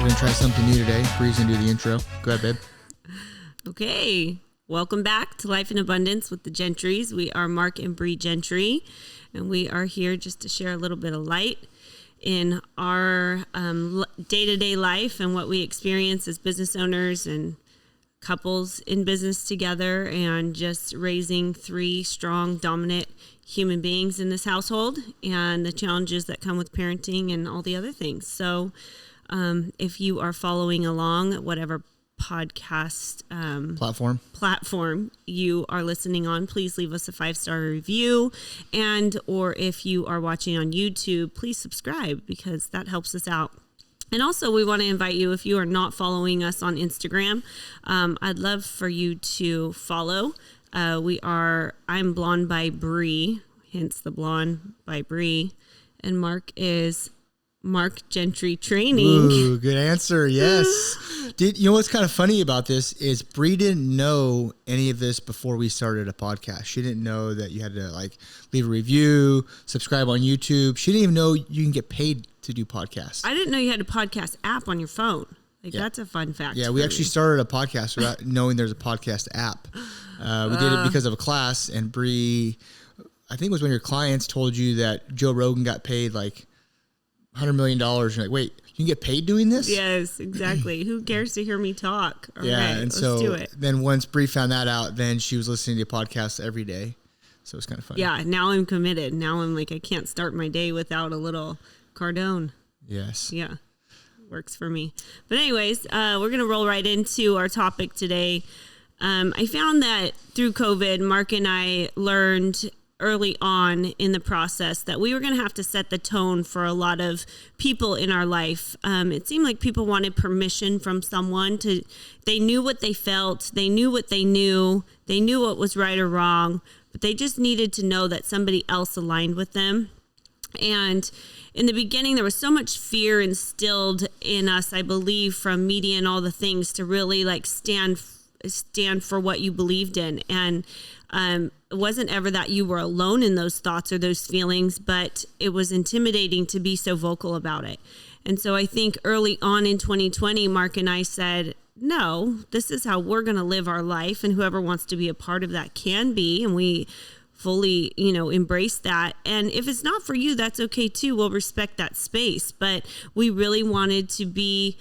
going to try something new today. Bree's going to do the intro. Go ahead, babe. Okay. Welcome back to Life in Abundance with the Gentrys. We are Mark and Bree Gentry, and we are here just to share a little bit of light in our day-to-day life and what we experience as business owners and couples in business together, and just raising three strong, dominant human beings in this household, and the challenges that come with parenting and all the other things. So if you are following along, whatever podcast platform you are listening on, please leave us a 5-star review, and or if you are watching on YouTube, please subscribe, because that helps us out. And also, we want to invite you, if you are not following us on Instagram, I'd love for you to follow. I'm Blonde by Bree, hence the Blonde by Bree, and Mark is Mark Gentry Training. Ooh, good answer. Yes. You know what's kind of funny about this is Bree didn't know any of this before we started a podcast. She didn't know that you had to leave a review, subscribe on YouTube. She didn't even know you can get paid to do podcasts. I didn't know you had a podcast app on your phone. That's a fun fact. Yeah, we actually started a podcast without knowing there's a podcast app. We did it because of a class, and Bree, I think it was when your clients told you that Joe Rogan got paid $100 million. You're like, wait, you can get paid doing this? Yes, exactly. Who cares to hear me talk? All right, and let's do it. Then once Bree found that out, then she was listening to podcasts every day. So it's kind of funny. Yeah, now I'm committed. Now I'm I can't start my day without a little Cardone. Yes. Yeah, works for me. But anyways, we're going to roll right into our topic today. I found that through COVID, Mark and I learned early on in the process that we were going to have to set the tone for a lot of people in our life. It seemed like people wanted permission from someone they knew what they felt, they knew what they knew what was right or wrong, but they just needed to know that somebody else aligned with them. And in the beginning, there was so much fear instilled in us, I believe, from media and all the things to really stand for what you believed in. And it wasn't ever that you were alone in those thoughts or those feelings, but it was intimidating to be so vocal about it. And so I think early on in 2020, Mark and I said, no, this is how we're going to live our life, and whoever wants to be a part of that can be. And we fully, embrace that. And if it's not for you, that's okay too. We'll respect that space. But we really wanted to be,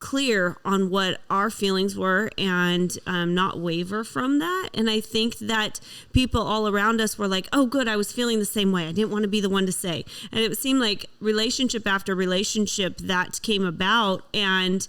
clear on what our feelings were, and not waver from that. And I think that people all around us were like, oh, good, I was feeling the same way. I didn't want to be the one to say. And it seemed like relationship after relationship that came about, and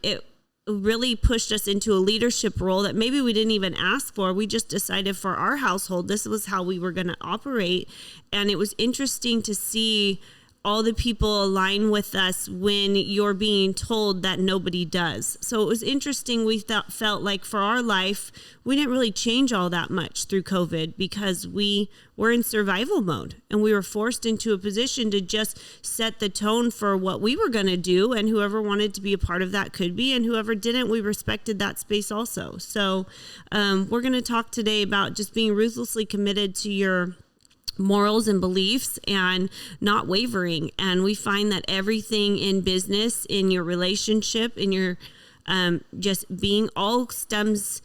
it really pushed us into a leadership role that maybe we didn't even ask for. We just decided for our household, this was how we were going to operate. And it was interesting to see all the people align with us when you're being told that nobody does. So it was interesting. We felt like for our life, we didn't really change all that much through COVID, because we were in survival mode, and we were forced into a position to just set the tone for what we were going to do, and whoever wanted to be a part of that could be, and whoever didn't, we respected that space also. So we're going to talk today about just being ruthlessly committed to your morals and beliefs and not wavering. And we find that everything in business, in your relationship, in your just being, all stems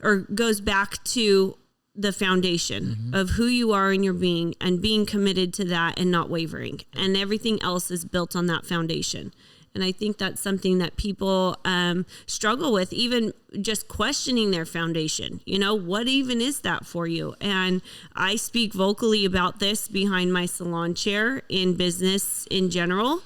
or goes back to the foundation of who you are in your being, and being committed to that and not wavering. And everything else is built on that foundation. And I think that's something that people struggle with, even just questioning their foundation. What even is that for you? And I speak vocally about this behind my salon chair in business in general,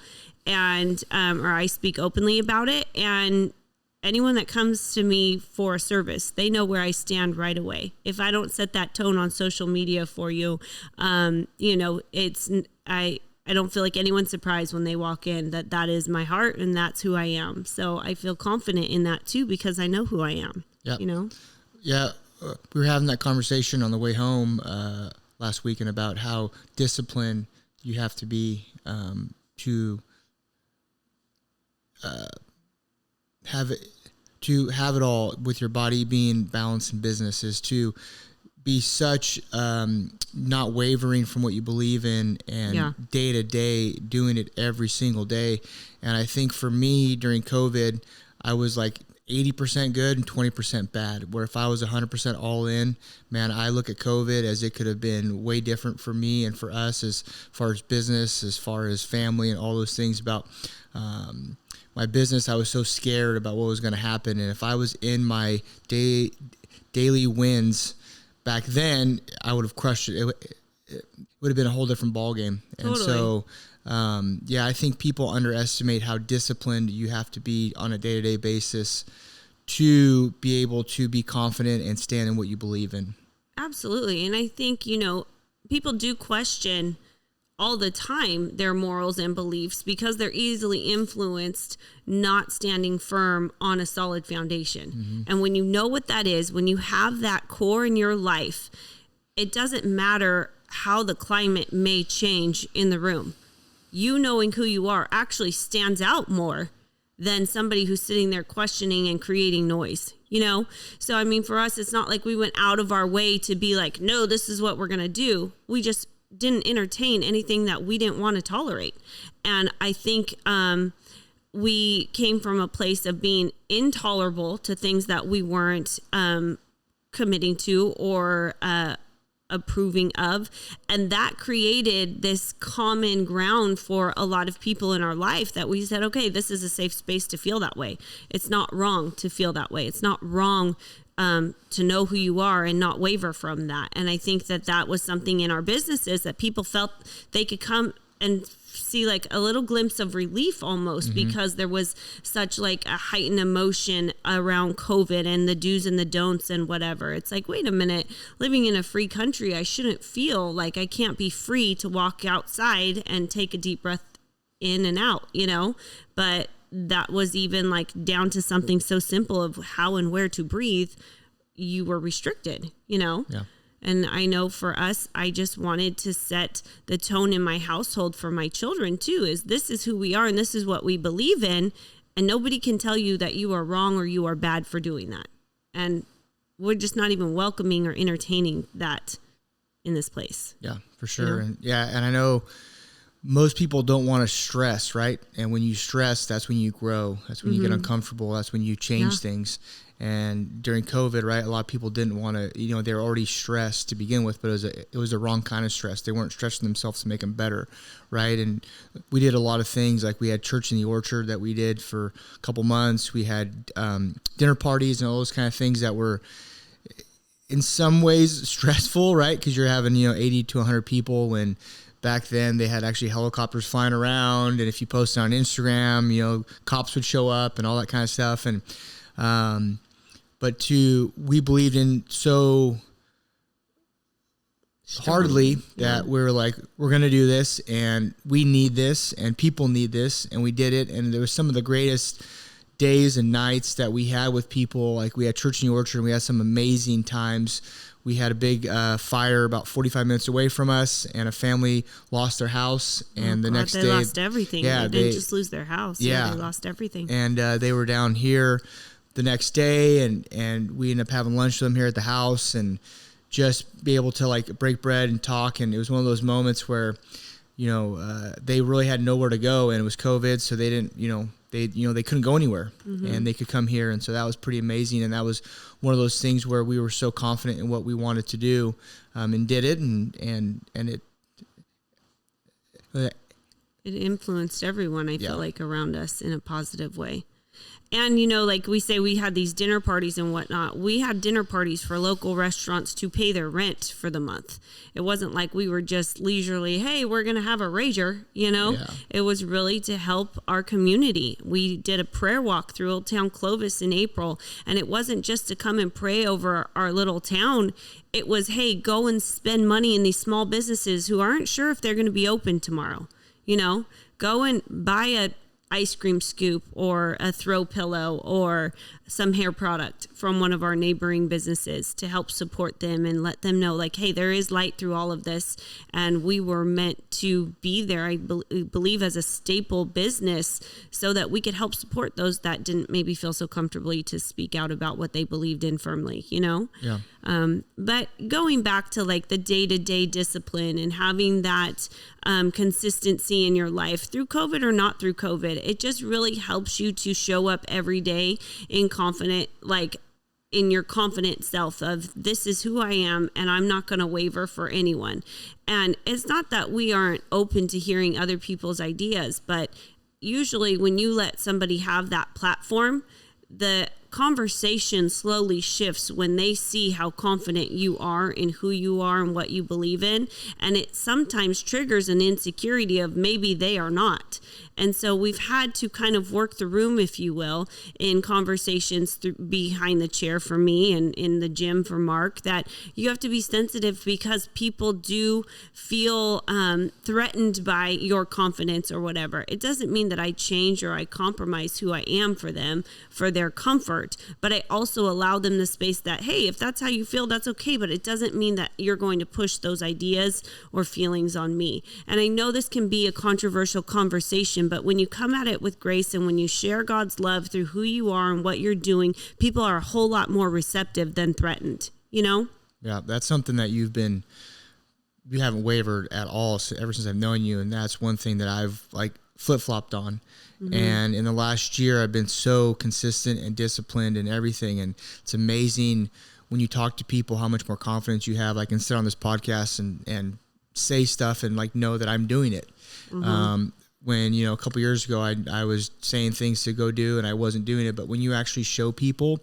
and or I speak openly about it. And anyone that comes to me for a service, they know where I stand right away. If I don't set that tone on social media for you, I don't feel like anyone's surprised when they walk in that is my heart, and that's who I am. So I feel confident in that too, because I know who I am. Yep. Yeah. We were having that conversation on the way home last weekend about how disciplined you have to be to have it all with your body being balanced in business, is to be such not wavering from what you believe in, and day to day doing it every single day. And I think for me during COVID, I was like 80% good and 20% bad, where if I was 100% all in, man, I look at COVID as it could have been way different for me and for us as far as business, as far as family and all those things about my business. I was so scared about what was going to happen. And if I was in my daily wins back then, I would have crushed it. It would have been a whole different ball game. And so, I think people underestimate how disciplined you have to be on a day-to-day basis to be able to be confident and stand in what you believe in. Absolutely. And I think, people do question all the time their morals and beliefs because they're easily influenced, not standing firm on a solid foundation. Mm-hmm. And when you know what that is, when you have that core in your life, it doesn't matter how the climate may change in the room. You knowing who you are actually stands out more than somebody who's sitting there questioning and creating noise, So, I mean, for us, it's not like we went out of our way to be like, no, this is what we're going to do. We just didn't entertain anything that we didn't want to tolerate. And I think we came from a place of being intolerable to things that we weren't committing to or approving of. And that created this common ground for a lot of people in our life that we said, okay, this is a safe space to feel that way. It's not wrong to feel that way. It's not wrong to know who you are and not waver from that. And I think that was something in our businesses that people felt they could come and see like a little glimpse of relief almost, mm-hmm. because there was such like a heightened emotion around COVID and the do's and the don'ts and whatever. It's like, wait a minute, living in a free country, I shouldn't feel like I can't be free to walk outside and take a deep breath in and out, but that was even like down to something so simple of how and where to breathe. You were restricted, Yeah. And I know for us, I just wanted to set the tone in my household for my children too, is this is who we are and this is what we believe in. And nobody can tell you that you are wrong or you are bad for doing that. And we're just not even welcoming or entertaining that in this place. Yeah, for sure. And and I know most people don't want to stress, right? And when you stress, that's when you grow. That's when you get uncomfortable. That's when you change things. And during COVID, right, a lot of people didn't want to, they were already stressed to begin with, but it was the wrong kind of stress. They weren't stressing themselves to make them better, right? And we did a lot of things, like we had church in the orchard that we did for a couple months. We had dinner parties and all those kind of things that were in some ways stressful, right? Because you're having, 80 to 100 people when back then they had actually helicopters flying around. And if you posted on Instagram, cops would show up and all that kind of stuff. And, we believed in so heartily that we were like, we're going to do this and we need this and people need this. And we did it. And there was some of the greatest days and nights that we had with people. Like we had church in the orchard and we had some amazing times. We had a big fire about 45 minutes away from us, and a family lost their house. And the next day, they lost everything. Yeah, they didn't just lose their house. Yeah, they lost everything. And they were down here the next day, and we ended up having lunch with them here at the house, and just be able to like break bread and talk. And it was one of those moments where, they really had nowhere to go, and it was COVID, so they didn't, they couldn't go anywhere, and they could come here. And so that was pretty amazing. And that was one of those things where we were so confident in what we wanted to do, and did it. And it influenced everyone, I feel like, around us in a positive way. And, like we say, we had these dinner parties and whatnot. We had dinner parties for local restaurants to pay their rent for the month. It wasn't like we were just leisurely, hey, we're going to have a rager, It was really to help our community. We did a prayer walk through Old Town Clovis in April, and it wasn't just to come and pray over our little town. It was, hey, go and spend money in these small businesses who aren't sure if they're going to be open tomorrow. Go and buy a ice cream scoop or a throw pillow or some hair product from one of our neighboring businesses to help support them and let them know, like, hey, there is light through all of this. And we were meant to be there, I believe, as a staple business so that we could help support those that didn't maybe feel so comfortably to speak out about what they believed in firmly, you know? Yeah. But going back to like the day-to-day discipline and having that consistency in your life through COVID or not through COVID, it just really helps you to show up every day in your confident self of, this is who I am and I'm not going to waver for anyone. And it's not that we aren't open to hearing other people's ideas, but usually when you let somebody have that platform, the conversation slowly shifts when they see how confident you are in who you are and what you believe in. And it sometimes triggers an insecurity of maybe they are not. And so we've had to kind of work the room, if you will, in conversations behind the chair for me and in the gym for Mark, that you have to be sensitive because people do feel threatened by your confidence or whatever. It doesn't mean that I change or I compromise who I am for them, for their comfort, but I also allow them the space that, hey, if that's how you feel, that's okay, but it doesn't mean that you're going to push those ideas or feelings on me. And I know this can be a controversial conversation, but when you come at it with grace and when you share God's love through who you are and what you're doing, people are a whole lot more receptive than threatened, you know? Yeah, that's something that you haven't wavered at all ever since I've known you. And that's one thing that I've like flip-flopped on. Mm-hmm. And in the last year, I've been so consistent and disciplined and everything. And it's amazing when you talk to people, how much more confidence you have. I can sit on this podcast and say stuff and like know that I'm doing it. Mm-hmm. When, a couple years ago, I was saying things to go do and I wasn't doing it. But when you actually show people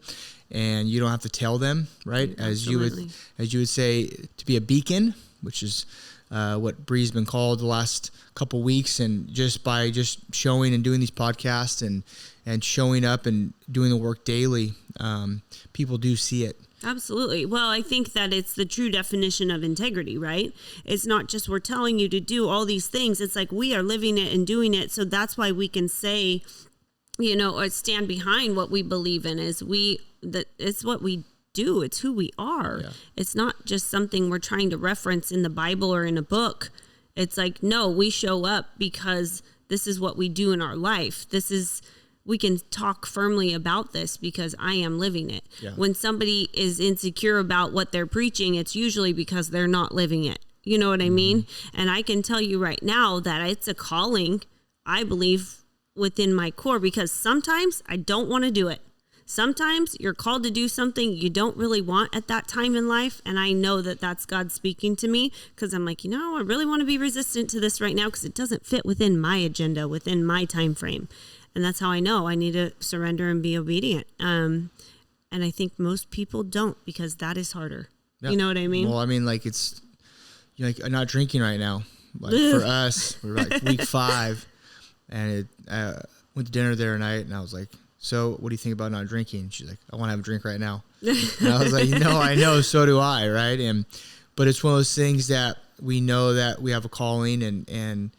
and you don't have to tell them, right? Absolutely. As you would say, to be a beacon, which is what Bree's been called the last couple weeks. And just by just showing and doing these podcasts and showing up and doing the work daily, people do see it. Absolutely. Well, I think that it's the true definition of integrity, right? It's not just we're telling you to do all these things. It's like we are living it and doing it. So that's why we can say, or stand behind what we believe in. It's what we do. It's who we are. Yeah. It's not just something we're trying to reference in the Bible or in a book. It's like, no, we show up because this is what we do in our life. We can talk firmly about this because I am living it. Yeah. When somebody is insecure about what they're preaching, it's usually because they're not living it. You know what I mean? And I can tell you right now that it's a calling, I believe, within my core, because sometimes I don't want to do it. Sometimes you're called to do something you don't really want at that time in life. And I know that that's God speaking to me because I'm like, I really want to be resistant to this right now because it doesn't fit within my agenda, within my time frame. And that's how I know I need to surrender and be obedient. And I think most people don't because that is harder. Yeah. You know what I mean? Well, I mean, like it's I'm not drinking right now. Like for us, we're like week 5, and went to dinner there tonight, and I was like, "So, what do you think about not drinking?" She's like, "I want to have a drink right now." And I was like, "No, I know. So do I, right?" But it's one of those things that we know that we have a calling, and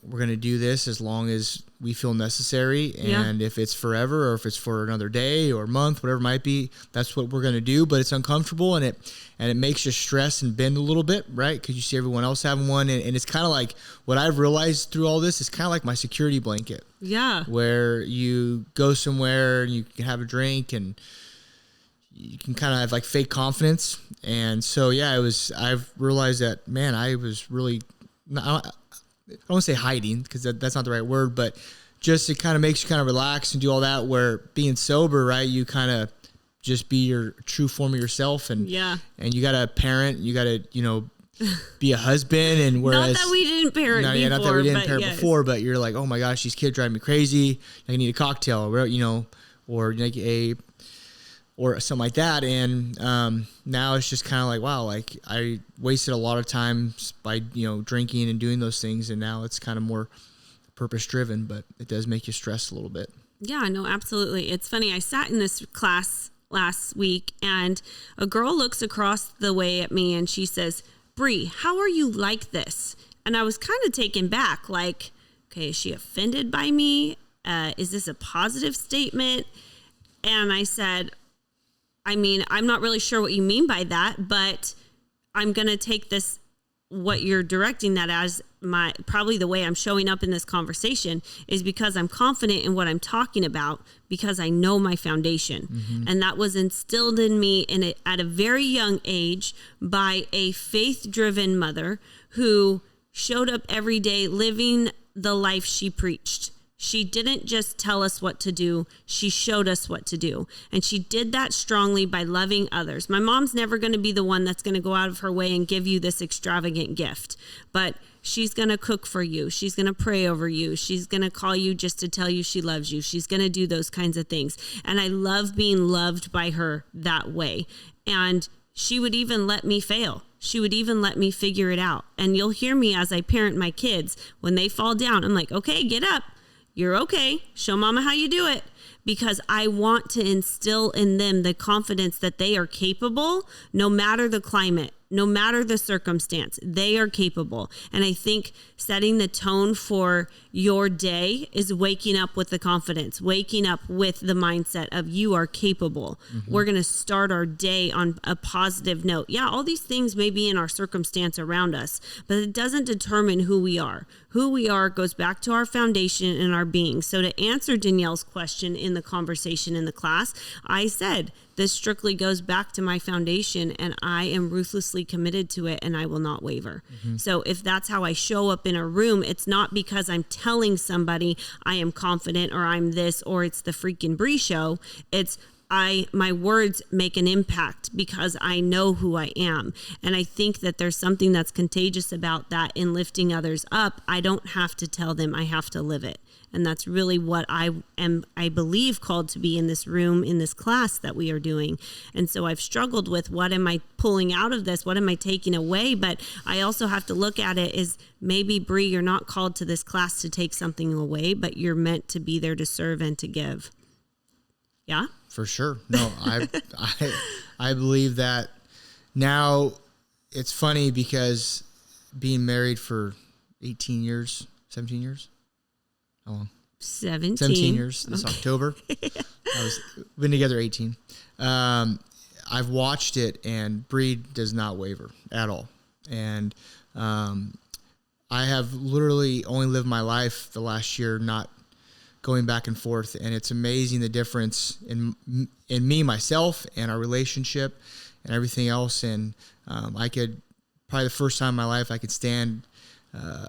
we're going to do this as long as we feel necessary. And if it's forever or if it's for another day or month, whatever it might be, that's what we're going to do. But it's uncomfortable and it makes you stress and bend a little bit, right? Because you see everyone else having one. And it's kind of like what I've realized through all this is kind of like my security blanket. Yeah. Where you go somewhere and you can have a drink and you can kind of have like fake confidence. And so, I've realized that, man, I was really, I don't want to say hiding because that's not the right word, but just it kind of makes you kind of relax and do all that, where being sober, right, you kind of just be your true form of yourself. And you got to parent, you got to, be a husband. And whereas, not that we didn't parent before. Not that we didn't parent before, but you're like, oh my gosh, these kids drive me crazy. I need a cocktail, or like or something like that. And now it's just kind of like, wow, like I wasted a lot of time by, drinking and doing those things. And now it's kind of more purpose driven, but it does make you stress a little bit. Yeah, no, absolutely. It's funny. I sat in this class last week and a girl looks across the way at me and she says, "Bree, how are you like this?" And I was kind of taken back. Like, okay, is she offended by me? Is this a positive statement? And I said, I mean, I'm not really sure what you mean by that, but I'm going to take this, what you're directing that as probably the way I'm showing up in this conversation is because I'm confident in what I'm talking about because I know my foundation. Mm-hmm. And that was instilled in me at a very young age by a faith-driven mother who showed up every day living the life she preached. She didn't just tell us what to do. She showed us what to do. And she did that strongly by loving others. My mom's never going to be the one that's going to go out of her way and give you this extravagant gift. But she's going to cook for you. She's going to pray over you. She's going to call you just to tell you she loves you. She's going to do those kinds of things. And I love being loved by her that way. And she would even let me fail. She would even let me figure it out. And you'll hear me as I parent my kids. When they fall down, I'm like, okay, get up. You're okay. Show mama how you do it. Because I want to instill in them the confidence that they are capable, no matter the climate, no matter the circumstance, they are capable. And I think setting the tone for your day is waking up with the confidence, waking up with the mindset of you are capable. Mm-hmm. We're going to start our day on a positive note. Yeah, all these things may be in our circumstance around us, but it doesn't determine who we are. Who we are goes back to our foundation and our being. So to answer Danielle's question in the conversation in the class, I said, this strictly goes back to my foundation and I am ruthlessly committed to it and I will not waver. Mm-hmm. So if that's how I show up in a room, it's not because I'm telling somebody I am confident or I'm this or it's the freaking Bree show. It's my words make an impact because I know who I am. And I think that there's something that's contagious about that in lifting others up. I don't have to tell them, I have to live it. And that's really what I believe, called to be in this room, in this class that we are doing. And so I've struggled with what am I pulling out of this? What am I taking away? But I also have to look at it as maybe, Bree, you're not called to this class to take something away, but you're meant to be there to serve and to give. Yeah? For sure. No, I believe that. Now, it's funny because being married for 18 years, 17 years, how long? 17 years this October. We've been together 18. I've watched it, and Bree does not waver at all. And I have literally only lived my life the last year not going back and forth, and it's amazing the difference in me, myself, and our relationship and everything else. And I could, probably the first time in my life, I could stand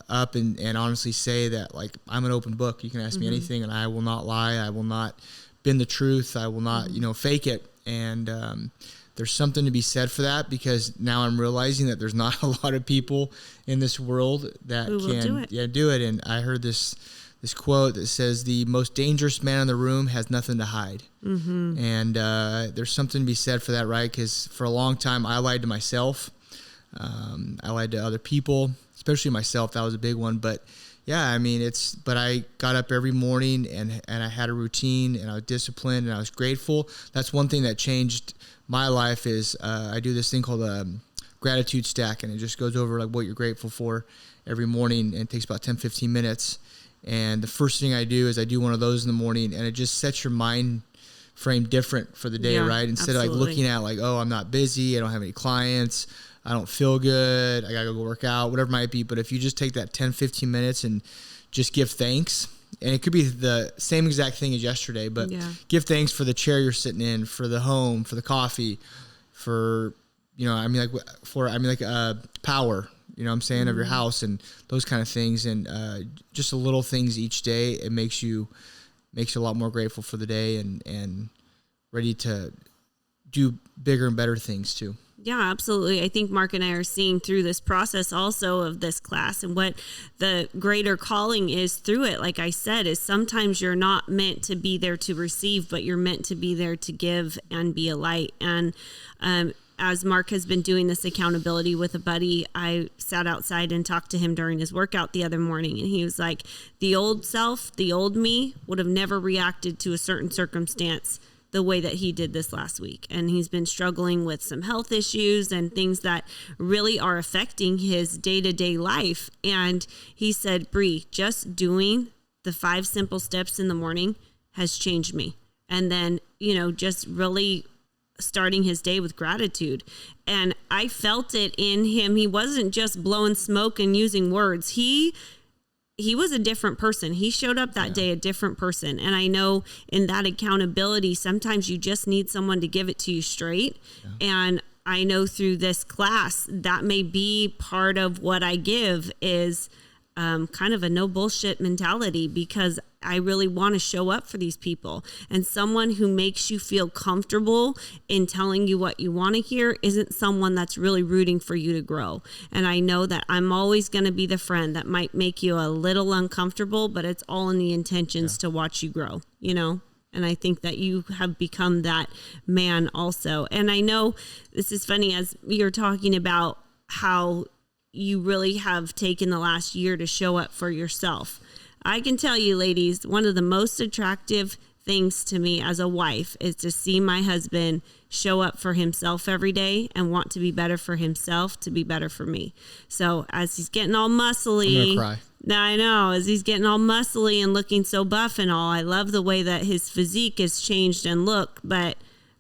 up and honestly say that, like, I'm an open book. You can ask me anything and I will not lie. I will not bend the truth. I will not, fake it. And there's something to be said for that, because now I'm realizing that there's not a lot of people in this world that can do it. And I heard this quote that says, the most dangerous man in the room has nothing to hide. Mm-hmm. And there's something to be said for that, right? Because for a long time, I lied to myself. I lied to other people, especially myself. That was a big one. But yeah, I mean, but I got up every morning and I had a routine and I was disciplined and I was grateful. That's one thing that changed my life is I do this thing called a gratitude stack, and it just goes over like what you're grateful for every morning, and it takes about 10, 15 minutes. And the first thing I do is I do one of those in the morning, and it just sets your mind frame different for the day, right? Instead of like looking at like, oh, I'm not busy, I don't have any clients, I don't feel good, I gotta go work out, whatever it might be. But if you just take that 10, 15 minutes and just give thanks, and it could be the same exact thing as yesterday, but give thanks for the chair you're sitting in, for the home, for the coffee, for, power, you know what I'm saying, of your house and those kind of things. And just the little things each day, it makes you a lot more grateful for the day and ready to do bigger and better things too. Yeah, absolutely. I think Mark and I are seeing through this process also of this class, and what the greater calling is through it, like I said, is sometimes you're not meant to be there to receive, but you're meant to be there to give and be a light. And as Mark has been doing this accountability with a buddy, I sat outside and talked to him during his workout the other morning, and he was like, the old self, the old me would have never reacted to a certain circumstance the way that he did this last week. And he's been struggling with some health issues and things that really are affecting his day-to-day life. And he said, Bree, just doing the 5 simple steps in the morning has changed me. And then, just really starting his day with gratitude. And I felt it in him. He wasn't just blowing smoke and using words. He was a different person. He showed up that day a different person. And I know in that accountability, sometimes you just need someone to give it to you straight. Yeah. And I know through this class, that may be part of what I give is kind of a no bullshit mentality, because I really want to show up for these people. And someone who makes you feel comfortable in telling you what you want to hear isn't someone that's really rooting for you to grow. And I know that I'm always going to be the friend that might make you a little uncomfortable, but it's all in the intentions to watch you grow, And I think that you have become that man also. And I know this is funny, as you're talking about how you really have taken the last year to show up for yourself. I can tell you, ladies, one of the most attractive things to me as a wife is to see my husband show up for himself every day and want to be better for himself, to be better for me. So as he's getting all muscly, I'm gonna cry. I know, as he's getting all muscly and looking so buff and all, I love the way that his physique has changed and look, but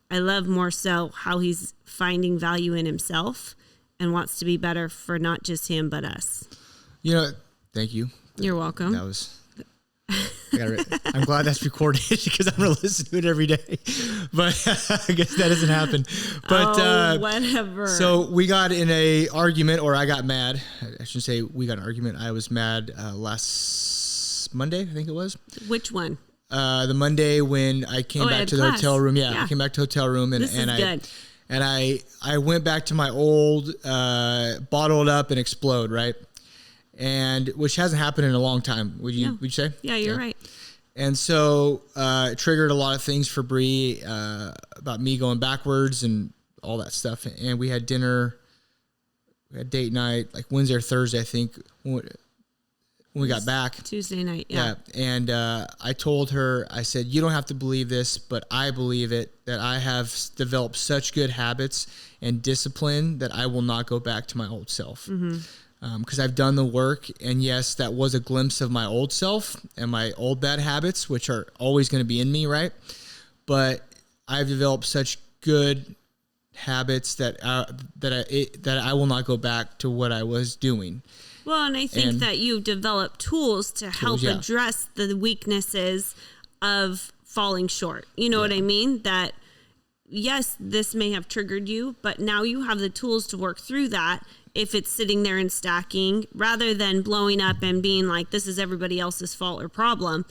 I love more so how he's finding value in himself and wants to be better for not just him, but us. Thank you. You're welcome. That was... I'm glad that's recorded because I'm going to listen to it every day. But I guess that doesn't happen. But whatever. So we got in a argument, or I got mad. I shouldn't say we got an argument. I was mad last Monday, I think it was. Which one? The Monday when I came back to the hotel room. Yeah, I came back to the hotel room and good. And I went back to my old bottled up and explode, right? And which hasn't happened in a long time. Would you say? Yeah, you're right. And so it triggered a lot of things for Bree about me going backwards and all that stuff. And we had dinner, we had date night, like Wednesday or Thursday, I think, when we got back. Tuesday night, yeah. And I told her, I said, you don't have to believe this, but I believe it, that I have developed such good habits and discipline that I will not go back to my old self. Mm-hmm. Because I've done the work, and yes, that was a glimpse of my old self and my old bad habits, which are always going to be in me, right? But I've developed such good habits that I will not go back to what I was doing. Well, and I think that you've developed tools to help address the weaknesses of falling short. You know what I mean? That yes, this may have triggered you, but now you have the tools to work through that. If it's sitting there and stacking, rather than blowing up and being like, this is everybody else's fault or problem.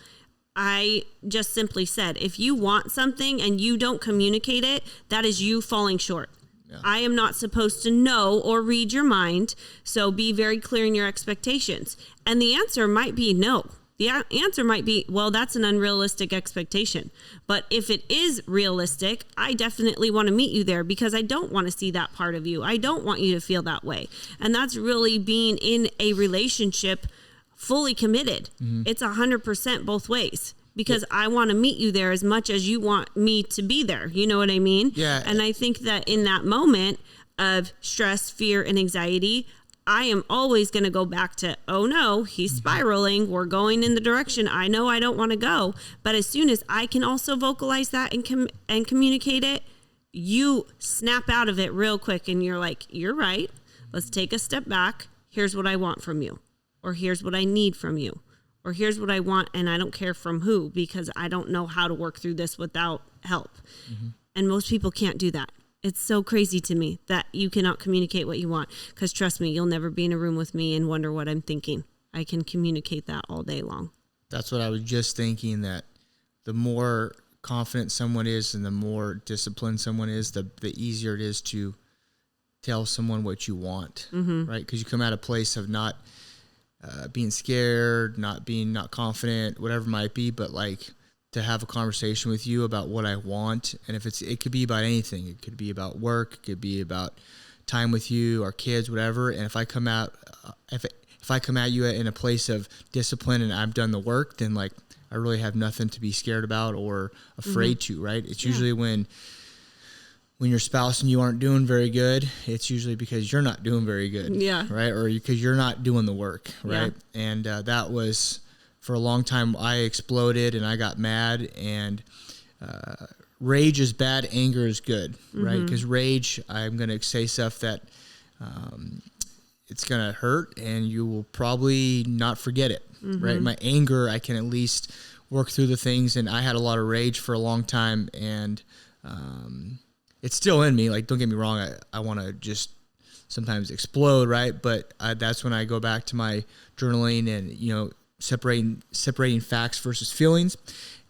I just simply said, if you want something and you don't communicate it, that is you falling short. Yeah. I am not supposed to know or read your mind. So be very clear in your expectations. And the answer might be no. The answer might be, well, that's an unrealistic expectation. But if it is realistic, I definitely want to meet you there because I don't want to see that part of you. I don't want you to feel that way. And that's really being in a relationship fully committed. Mm-hmm. It's 100% both ways because I want to meet you there as much as you want me to be there. You know what I mean? Yeah. And I think that in that moment of stress, fear, and anxiety, I am always going to go back to, oh no, he's spiraling. We're going in the direction I know I don't want to go. But as soon as I can also vocalize that and communicate it, you snap out of it real quick and you're like, you're right. Let's take a step back. Here's what I want from you. Or here's what I need from you. Or here's what I want and I don't care from who because I don't know how to work through this without help. Mm-hmm. And most people can't do that. It's so crazy to me that you cannot communicate what you want. Because trust me, you'll never be in a room with me and wonder what I'm thinking. I can communicate that all day long. That's what I was just thinking, that the more confident someone is and the more disciplined someone is, the easier it is to tell someone what you want, right? Because you come at a place of not being scared, not confident, whatever it might be, but like to have a conversation with you about what I want. And it could be about anything. It could be about work. It could be about time with you, our kids, whatever. And if I come out, if I come at you in a place of discipline and I've done the work, then like I really have nothing to be scared about or afraid to, right? It's usually when your spouse and you aren't doing very good, it's usually because you're not doing very good. Yeah. Right. Or because you're not doing the work. Right. Yeah. And that was, for a long time, I exploded and I got mad and rage is bad, anger is good, right? Because rage, I'm going to say stuff that it's going to hurt and you will probably not forget it, right? My anger, I can at least work through the things. And I had a lot of rage for a long time, and it's still in me. Like, don't get me wrong. I want to just sometimes explode, right? But that's when I go back to my journaling and, separating facts versus feelings.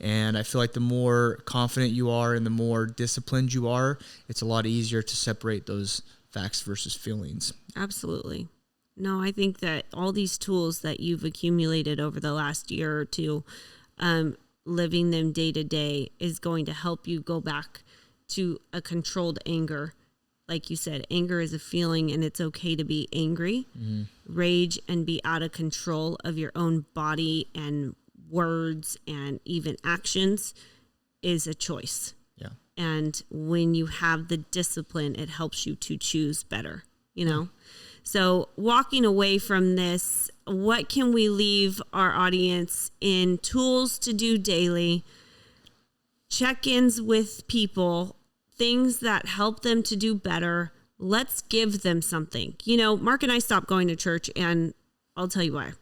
And I feel like the more confident you are and the more disciplined you are, it's a lot easier to separate those facts versus feelings. Absolutely. No, I think that all these tools that you've accumulated over the last year or two, living them day to day is going to help you go back to a controlled anger. Like you said, anger is a feeling, and it's okay to be angry, rage, and be out of control of your own body and words and even actions is a choice. Yeah. And when you have the discipline, it helps you to choose better, So walking away from this, what can we leave our audience in tools to do daily, check-ins with people, things that help them to do better? Let's give them something. Mark and I stopped going to church, and I'll tell you why.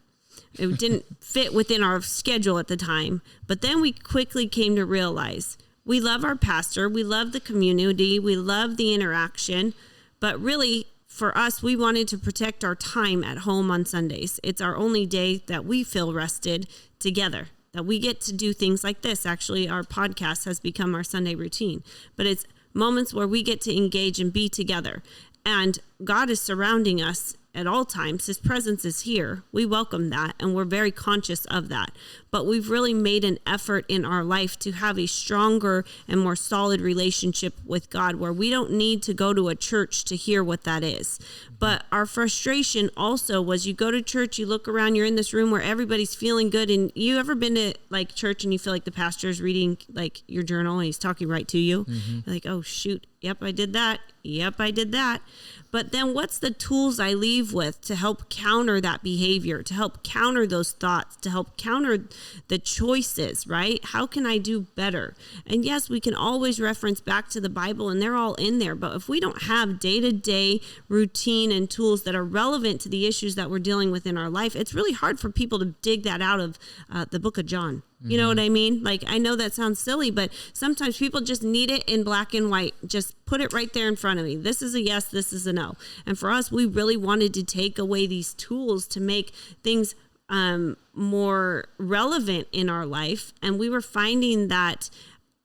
It didn't fit within our schedule at the time. But then we quickly came to realize we love our pastor. We love the community. We love the interaction. But really, for us, we wanted to protect our time at home on Sundays. It's our only day that we feel rested together, that we get to do things like this. Actually, our podcast has become our Sunday routine. But it's moments where we get to engage and be together. And God is surrounding us at all times. His presence is here. We welcome that, and we're very conscious of that. But we've really made an effort in our life to have a stronger and more solid relationship with God, where we don't need to go to a church to hear what that is. But our frustration also was, you go to church, you look around, you're in this room where everybody's feeling good. And you ever been to like church and you feel like the pastor's reading like your journal and he's talking right to you? You're like, oh shoot, yep, I did that. Yep, I did that. But then what's the tools I leave with to help counter that behavior, to help counter those thoughts, to help counter the choices, right? How can I do better? And yes, we can always reference back to the Bible, and they're all in there. But if we don't have day-to-day routine and tools that are relevant to the issues that we're dealing with in our life, it's really hard for people to dig that out of the book of John. You know what I mean? Like, I know that sounds silly, but sometimes people just need it in black and white. Just put it right there in front of me. This is a yes, this is a no. And for us, we really wanted to take away these tools to make things more relevant in our life. And we were finding that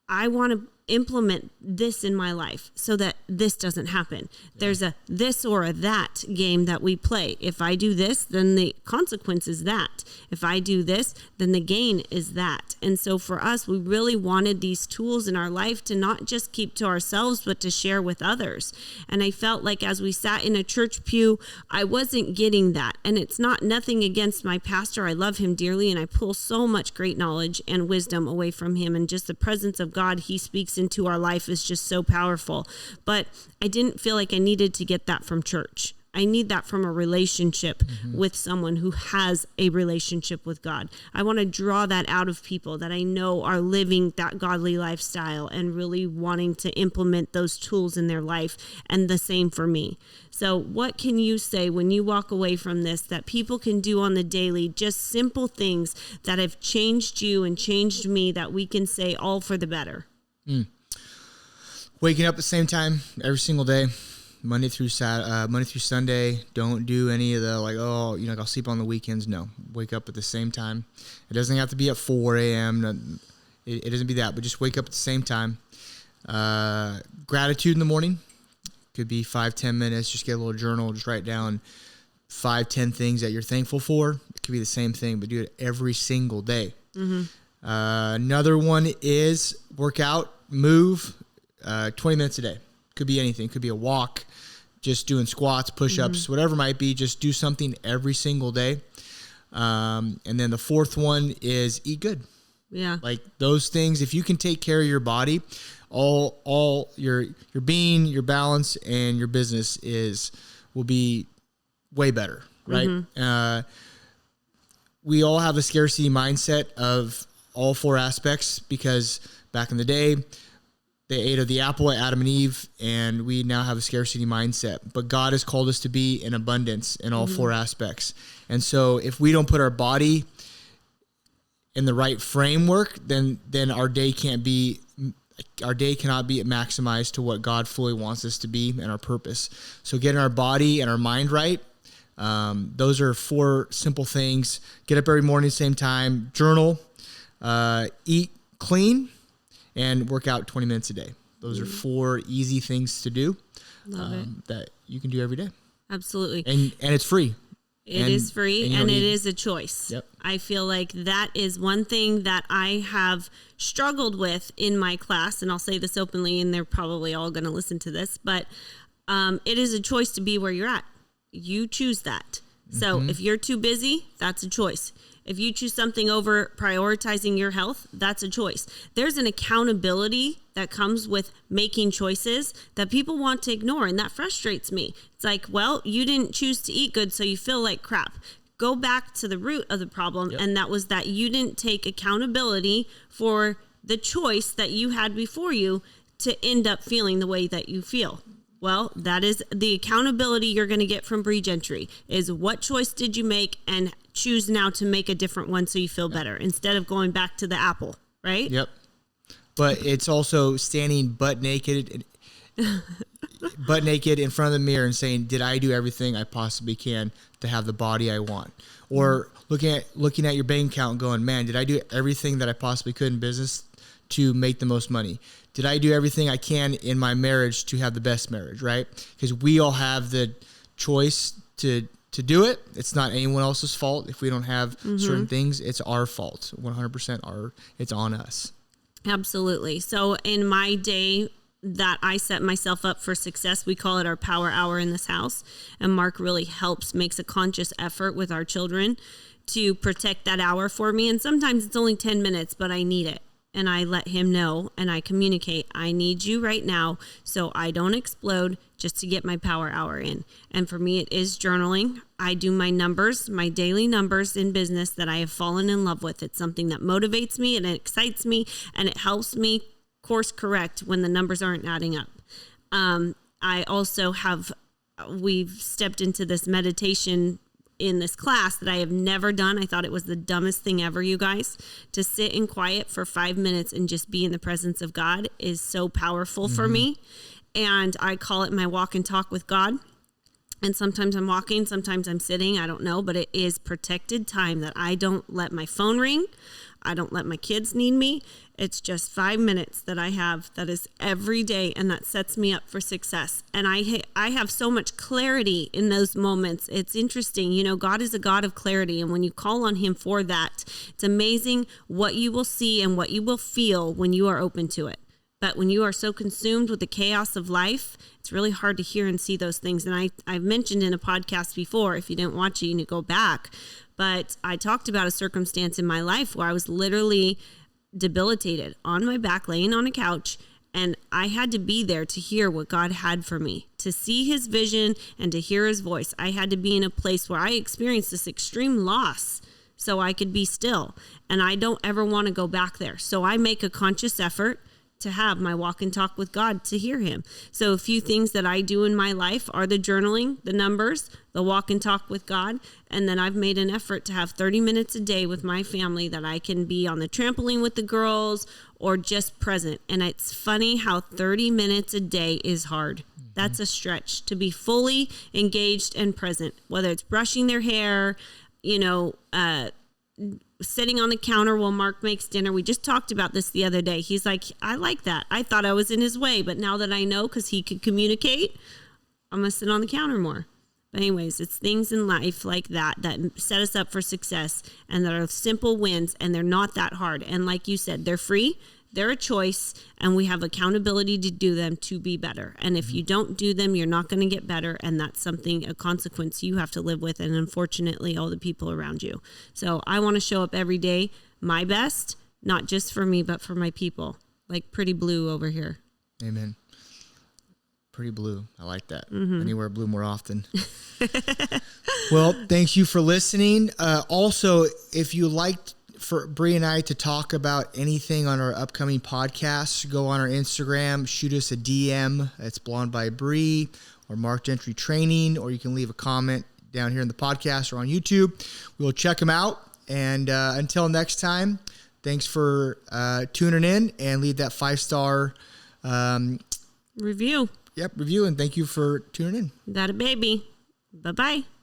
I want to implement this in my life so that this doesn't happen. There's a this or a that game that we play. If I do this, then the consequence is that. If I do this, then the gain is that. And so for us, we really wanted these tools in our life to not just keep to ourselves, but to share with others. And I felt like as we sat in a church pew, I wasn't getting that. And it's nothing against my pastor. I love him dearly, and I pull so much great knowledge and wisdom away from him. And just the presence of God he speaks into our life is just so powerful. But I didn't feel like I needed to get that from church. I need that from a relationship with someone who has a relationship with God. I want to draw that out of people that I know are living that godly lifestyle and really wanting to implement those tools in their life, and the same for me. So what can you say when you walk away from this that people can do on the daily, just simple things that have changed you and changed me, that we can say all for the better? Waking up at the same time every single day, Monday through Sunday. Don't do any of the I'll sleep on the weekends. No, wake up at the same time. It doesn't have to be at 4 a.m. It doesn't be that, but just wake up at the same time. Gratitude in the morning. Could be 5-10 minutes. Just get a little journal. Just write down 5-10 things that you're thankful for. It could be the same thing, but do it every single day. Another one is work out, move 20 minutes a day. Could be anything. Could be a walk, just doing squats, push-ups, whatever it might be. Just do something every single day. And then the fourth one is eat good. Yeah. Like those things, if you can take care of your body, all your being, your balance, and your business will be way better, right? We all have a scarcity mindset of all four aspects, because back in the day, they ate of the apple, Adam and Eve, and we now have a scarcity mindset. But God has called us to be in abundance in all four aspects. And so if we don't put our body in the right framework, then our day cannot be maximized to what God fully wants us to be and our purpose. So getting our body and our mind right, those are 4 simple things. Get up every morning, same time, journal, eat clean, and work out 20 minutes a day. Those are 4 easy things to do that you can do every day. Absolutely. And it's free. It is free, and it is a choice. Yep. I feel like that is one thing that I have struggled with in my class, and I'll say this openly, and they're probably all going to listen to this, but it is a choice to be where you're at. You choose that. So if you're too busy, that's a choice. If you choose something over prioritizing your health, that's a choice. There's an accountability that comes with making choices that people want to ignore, and that frustrates me. It's like, well, you didn't choose to eat good, so you feel like crap. Go back to the root of the problem, and that was that you didn't take accountability for the choice that you had before you to end up feeling the way that you feel. Well, that is the accountability you're going to get from Bree Gentry, is what choice did you make, and choose now to make a different one so you feel better instead of going back to the apple, right? Yep. But it's also standing butt naked in front of the mirror and saying, did I do everything I possibly can to have the body I want? Or looking at your bank account and going, man, did I do everything that I possibly could in business to make the most money? Did I do everything I can in my marriage to have the best marriage, right? Because we all have the choice to do it. It's not anyone else's fault. If we don't have certain things, it's our fault. 100% it's on us. Absolutely. So in my day that I set myself up for success, we call it our power hour in this house. And Mark really makes a conscious effort with our children to protect that hour for me. And sometimes it's only 10 minutes, but I need it. And I let him know, and I communicate, I need you right now so I don't explode, just to get my power hour in. And for me, it is journaling. I do my numbers, my daily numbers in business that I have fallen in love with. It's something that motivates me and it excites me, and it helps me course correct when the numbers aren't adding up. I also we've stepped into this meditation in this class that I have never done. I thought it was the dumbest thing ever, you guys. To sit in quiet for 5 minutes and just be in the presence of God is so powerful for me. And I call it my walk and talk with God. And sometimes I'm walking, sometimes I'm sitting, I don't know, but it is protected time that I don't let my phone ring. I don't let my kids need me. It's just 5 minutes that I have that is every day, and that sets me up for success. And I have so much clarity in those moments. It's interesting. You know, God is a God of clarity, and when you call on him for that, it's amazing what you will see and what you will feel when you are open to it. But when you are so consumed with the chaos of life, it's really hard to hear and see those things. And I've mentioned in a podcast before, if you didn't watch it, you need to go back. But I talked about a circumstance in my life where I was literally debilitated on my back, laying on a couch, and I had to be there to hear what God had for me, to see his vision and to hear his voice. I had to be in a place where I experienced this extreme loss so I could be still. And I don't ever want to go back there. So I make a conscious effort to have my walk and talk with God, to hear him. So a few things that I do in my life are the journaling, the numbers, the walk and talk with God. And then I've made an effort to have 30 minutes a day with my family that I can be on the trampoline with the girls or just present. And it's funny how 30 minutes a day is hard. That's a stretch to be fully engaged and present, whether it's brushing their hair, sitting on the counter while Mark makes dinner. We just talked about this the other day. He's like, I like that. I thought I was in his way, but now that I know, because he could communicate, I'm going to sit on the counter more. But anyways, it's things in life like that set us up for success, and that are simple wins, and they're not that hard. And like you said, they're free. They're a choice, and we have accountability to do them to be better. And if you don't do them, you're not going to get better. And that's a consequence you have to live with. And unfortunately, all the people around you. So I want to show up every day, my best, not just for me, but for my people. Like Pretty Blue over here. Amen. Pretty Blue. I like that. I need to wear blue more often. Well, thanks you for listening. Also, if you liked for Bree and I to talk about anything on our upcoming podcasts, go on our Instagram, shoot us a DM. It's Blonde by Bree or Mark Gentry Training, or you can leave a comment down here in the podcast or on YouTube. We'll check them out. And until next time, thanks for tuning in, and leave that 5-star review. Yep, review. And thank you for tuning in. That a baby. Bye-bye.